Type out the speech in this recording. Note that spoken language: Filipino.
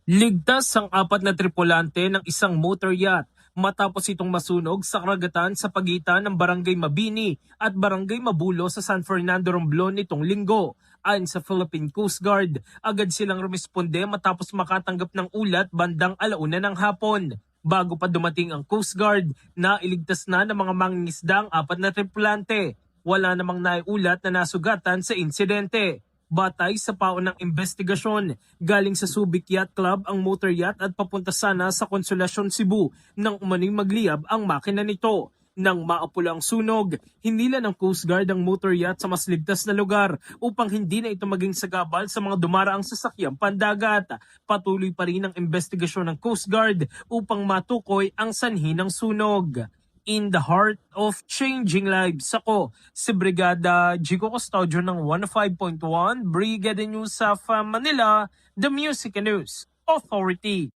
Ligtas ang apat na tripulante ng isang motor yacht matapos itong masunog sa karagatan sa pagitan ng Barangay Mabini at Barangay Mabulo sa San Fernando Romblon nitong linggo. Ayon sa Philippine Coast Guard, agad silang rumisponde matapos makatanggap ng ulat bandang 1:00 ng hapon. Bago pa dumating ang Coast Guard, nailigtas na ng mga mangingisda ang apat na tripulante. Wala namang naiulat na nasugatan sa insidente. Batay sa paon ng investigasyon, galing sa Subic Yacht Club ang motor yacht at papunta sana sa Consolacion, Cebu nang umaning magliyab ang makina nito. Nang maapula ang sunog, hinila ng Coast Guard ang motor yacht sa mas ligtas na lugar upang hindi na ito maging sagabal sa mga dumaraang sasakyang pandagat. Patuloy pa rin ang investigasyon ng Coast Guard upang matukoy ang sanhi ng sunog. In the heart of changing lives, ako si Brigada Jigo Custodio ng 105.1 Brigada News of Manila, the Music and News Authority.